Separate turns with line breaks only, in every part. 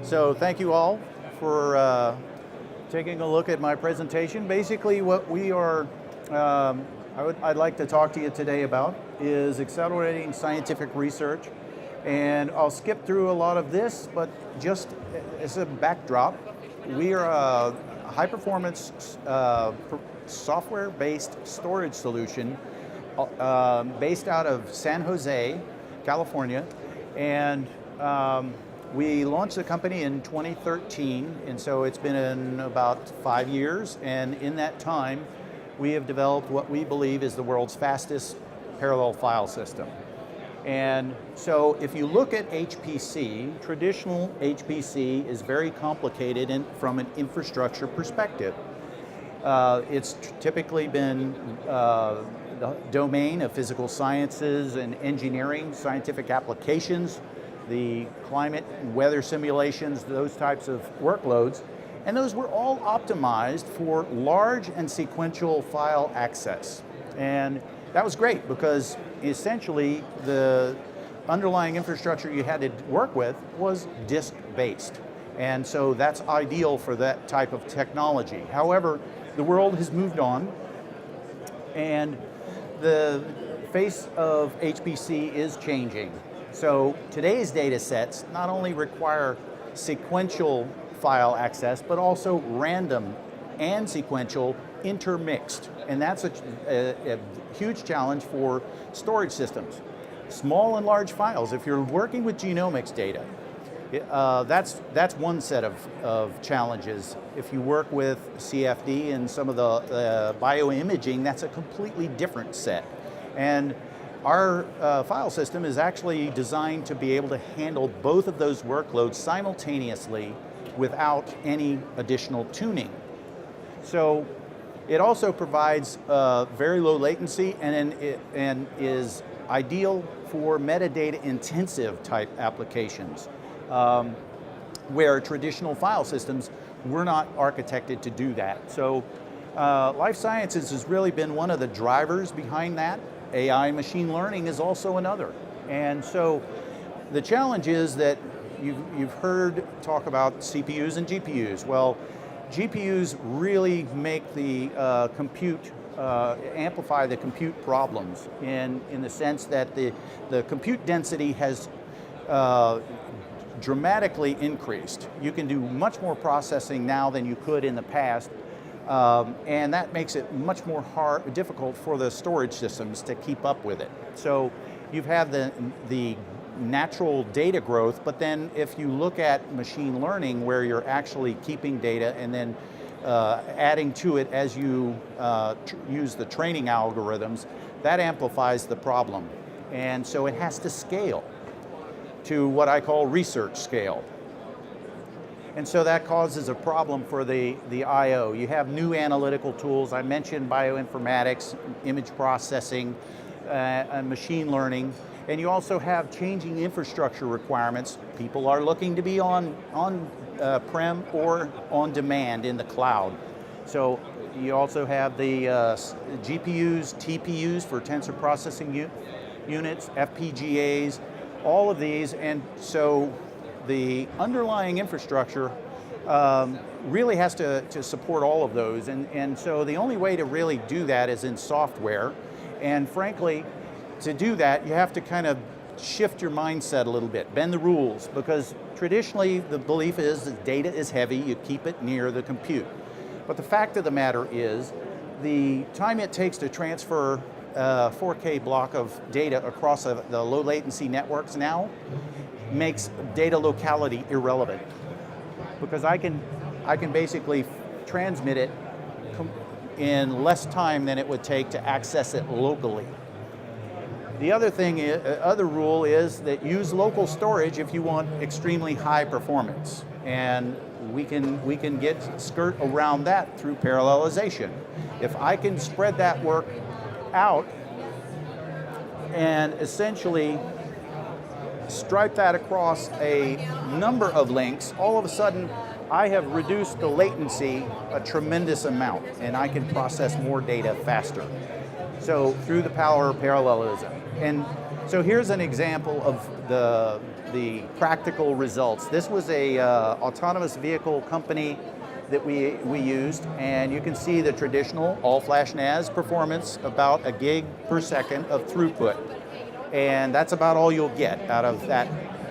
So thank you all for taking a look at my presentation. Basically what we are, I'd like to talk to you today about is accelerating scientific research. And I'll skip through a lot of this, but just as a backdrop, we are a high-performance software-based storage solution based out of San Jose, California, and we launched the company in 2013, and so it's been in about 5 years, and in that time, we have developed what we believe is the world's fastest parallel file system. And so if you look at HPC, traditional HPC is very complicated from an infrastructure perspective. It's typically been the domain of physical sciences and engineering, scientific applications, the climate and weather simulations, those types of workloads. And those were all optimized for large and sequential file access. And that was great because essentially the underlying infrastructure you had to work with was disk-based. And so that's ideal for that type of technology. However, the world has moved on, and the face of HPC is changing. So today's data sets not only require sequential file access, but also random and sequential intermixed. And that's a huge challenge for storage systems. Small and large files, if you're working with genomics data, that's one set of challenges. If you work with CFD and some of the bioimaging, that's a completely different set. And our file system is actually designed to be able to handle both of those workloads simultaneously without any additional tuning. So it also provides very low latency and is ideal for metadata intensive type applications where traditional file systems were not architected to do that. So life sciences has really been one of the drivers behind that. AI machine learning is also another. And so the challenge is that you've heard talk about CPUs and GPUs. Well, GPUs really make the amplify the compute problems in the sense that the compute density has dramatically increased. You can do much more processing now than you could in the past, and that makes it much more difficult for the storage systems to keep up with it. So you've had the natural data growth, but then if you look at machine learning where you're actually keeping data and then adding to it as you use the training algorithms, that amplifies the problem. And so it has to scale to what I call research scale. And so that causes a problem for the I/O. You have new analytical tools. I mentioned bioinformatics, image processing, and machine learning. And you also have changing infrastructure requirements. People are looking to be on prem or on demand in the cloud. So you also have the GPUs, TPUs for tensor processing units, FPGAs, all of these. And so the underlying infrastructure really has to support all of those. And so the only way to really do that is in software. And frankly, to do that, you have to kind of shift your mindset a little bit, bend the rules, because traditionally the belief is that data is heavy, you keep it near the compute. But the fact of the matter is, the time it takes to transfer a 4K block of data across the low latency networks now makes data locality irrelevant. Because I can basically transmit it in less time than it would take to access it locally. The other thing, other rule is that use local storage if you want extremely high performance, and we can skirt around that through parallelization. If I can spread that work out and essentially stripe that across a number of links, all of a sudden I have reduced the latency a tremendous amount, and I can process more data faster. So through the power of parallelism. And So here's an example of the practical results. This was a autonomous vehicle company that we used, and you can see the traditional all-flash NAS performance, about a gig per second of throughput. And that's about all you'll get out of that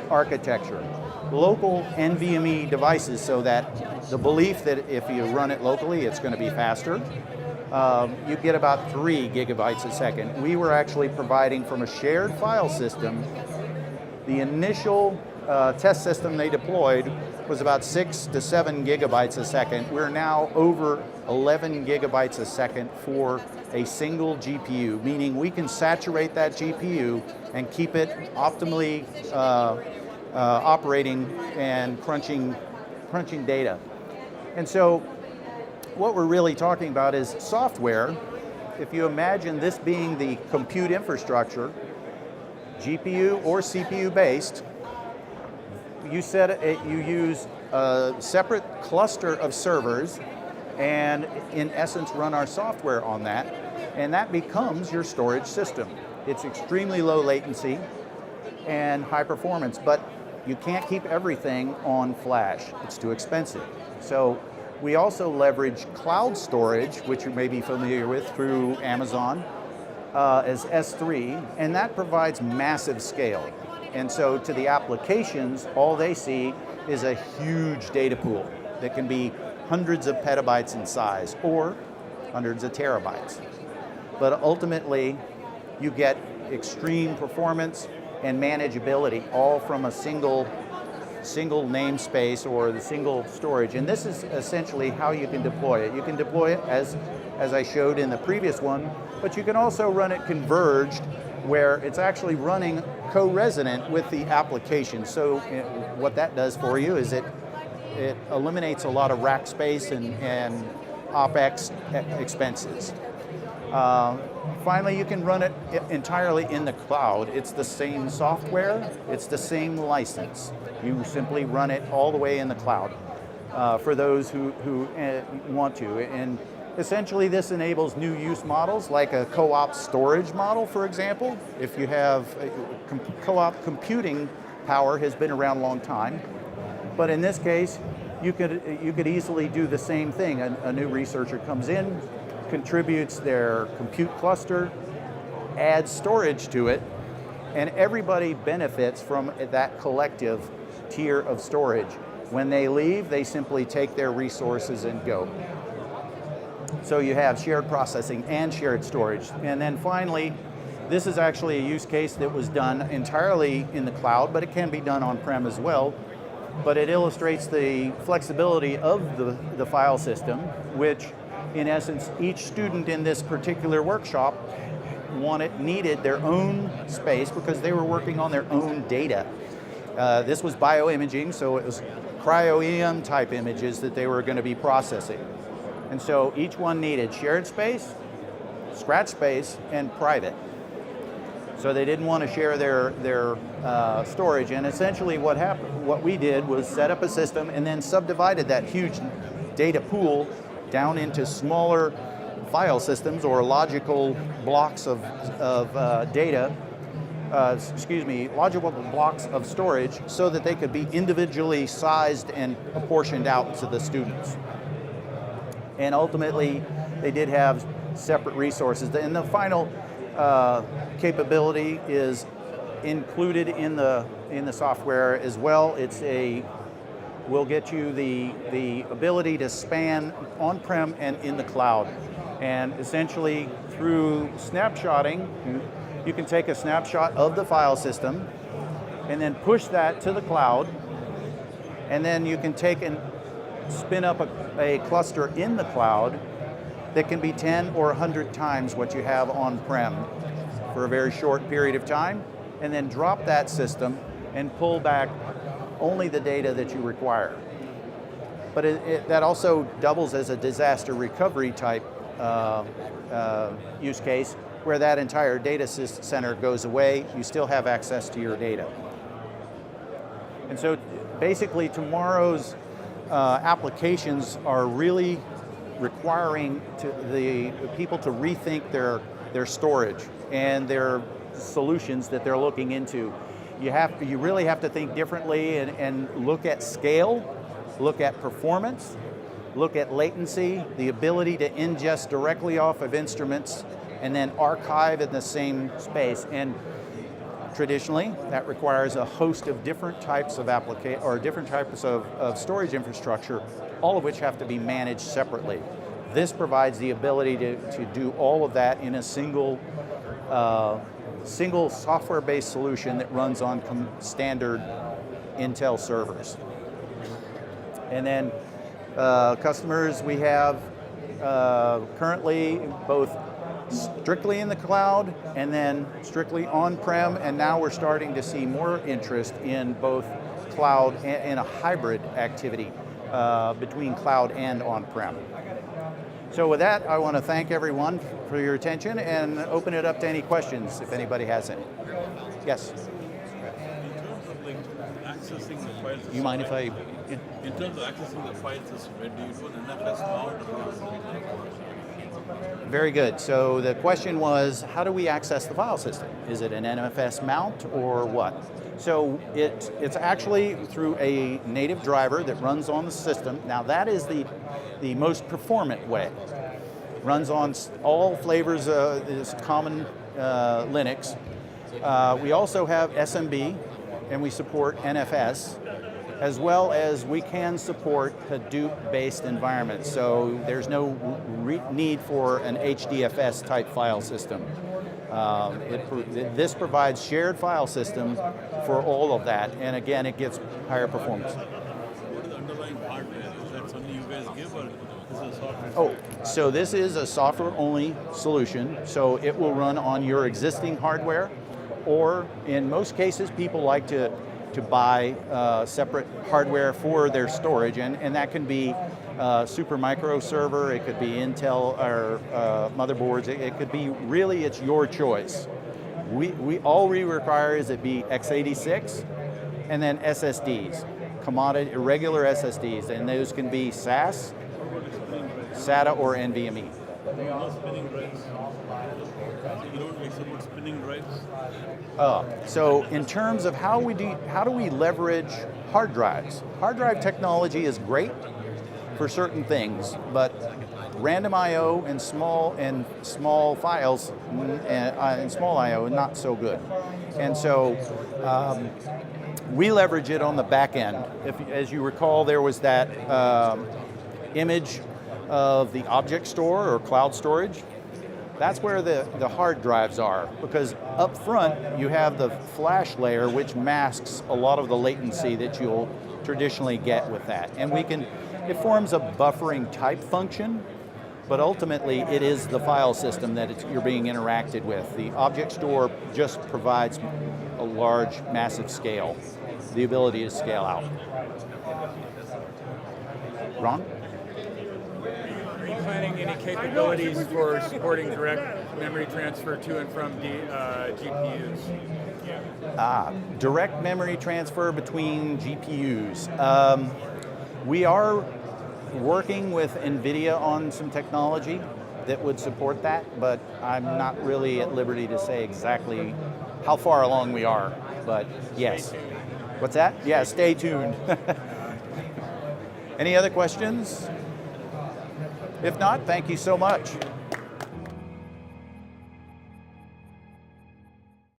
architecture. Local Nvme devices, so that the belief that if you run it locally, it's going to be faster, you get about 3 gigabytes a second. We were actually providing from a shared file system. The initial test system they deployed was about 6 to 7 gigabytes a second. We're now over 11 gigabytes a second for a single GPU, meaning we can saturate that GPU and keep it optimally operating and crunching data. And so what we're really talking about is software. If you imagine this being the compute infrastructure, GPU or CPU based, you use a separate cluster of servers and in essence run our software on that, and that becomes your storage system. It's extremely low latency and high performance, but you can't keep everything on flash. It's too expensive. So we also leverage cloud storage, which you may be familiar with through Amazon, as S3, and that provides massive scale. And so to the applications, all they see is a huge data pool that can be hundreds of petabytes in size or hundreds of terabytes. But ultimately, you get extreme performance and manageability all from a single namespace or the single storage. And this is essentially how you can deploy it. You can deploy it as I showed in the previous one, but you can also run it converged, where it's actually running co-resident with the application. So what that does for you is it eliminates a lot of rack space and OpEx expenses. Finally, you can run it entirely in the cloud. It's the same software, it's the same license. You simply run it all the way in the cloud for those who want to. And essentially, this enables new use models like a co-op storage model, for example. If you have co-op computing power has been around a long time, but in this case, you could easily do the same thing. A new researcher comes in, contributes their compute cluster, adds storage to it, and everybody benefits from that collective tier of storage. When they leave, they simply take their resources and go. So you have shared processing and shared storage. And then finally, this is actually a use case that was done entirely in the cloud, but it can be done on-prem as well. But it illustrates the flexibility of the file system, which in essence, each student in this particular workshop needed their own space because they were working on their own data. This was bioimaging, so it was cryo-EM type images that they were going to be processing. And so each one needed shared space, scratch space, and private. So they didn't want to share their storage. And essentially what we did was set up a system and then subdivided that huge data pool down into smaller file systems or logical blocks of data, logical blocks of storage, so that they could be individually sized and apportioned out to the students. And ultimately, they did have separate resources. And the final capability is included in the software as well. Will get you the ability to span on-prem and in the cloud. And essentially, through snapshotting, you can take a snapshot of the file system and then push that to the cloud. And then you can take and spin up a cluster in the cloud that can be 10 or 100 times what you have on-prem for a very short period of time, and then drop that system and pull back only the data that you require. But that also doubles as a disaster recovery type use case, where that entire data center goes away, you still have access to your data. And so basically tomorrow's applications are really requiring the people to rethink their storage and their solutions that they're looking into. You really have to think differently and look at scale, look at performance, look at latency, the ability to ingest directly off of instruments, and then archive in the same space. And traditionally, that requires a host of different types of different types of storage infrastructure, all of which have to be managed separately. This provides the ability to do all of that in a single software-based solution that runs on standard Intel servers. And then customers we have currently both strictly in the cloud and then strictly on-prem, and now we're starting to see more interest in both cloud and a hybrid activity between cloud and on-prem. So with that, I want to thank everyone for your attention and open it up to any questions if anybody has any. Yes?
Accessing the file system.
You mind if I...
In terms of accessing the file system, do you do an NFS mount?
Very good. So the question was, how do we access the file system? Is it an NFS mount or what? So it's actually through a native driver that runs on the system. Now that is the most performant way. Runs on all flavors is common Linux. We also have SMB, and we support NFS, as well as we can support Hadoop-based environments. So there's no need for an HDFS type file system. This provides shared file system for all of that, and again, it gives higher performance.
What is the underlying hardware? Is that something you guys give, or is it software?
Oh, so this is a software-only solution, so it will run on your existing hardware, or in most cases, people like to buy separate hardware for their storage, and that can be Supermicro server, it could be Intel or motherboards, it could be really, it's your choice. All we require is it be x86 and then SSDs, commodity, regular SSDs, and those can be SAS, SATA, or NVMe.
Spinning drives? You don't support spinning drives?
So in terms of how do we leverage hard drives? Hard drive technology is great for certain things, but random I/O and small files and small I/O not so good. And so we leverage it on the back end. As you recall, there was that image of the object store or cloud storage. That's where the hard drives are, because up front you have the flash layer, which masks a lot of the latency that you'll traditionally get with that. And it forms a buffering type function, but ultimately it is the file system that you're being interacted with. The object store just provides a large, massive scale, the ability to scale out. Ron?
Are you planning any capabilities for supporting direct memory transfer to and from GPUs?
Direct memory transfer between GPUs. We are working with NVIDIA on some technology that would support that, but I'm not really at liberty to say exactly how far along we are, but yes. What's that? Yeah, stay tuned. Any other questions? If not, thank you so much.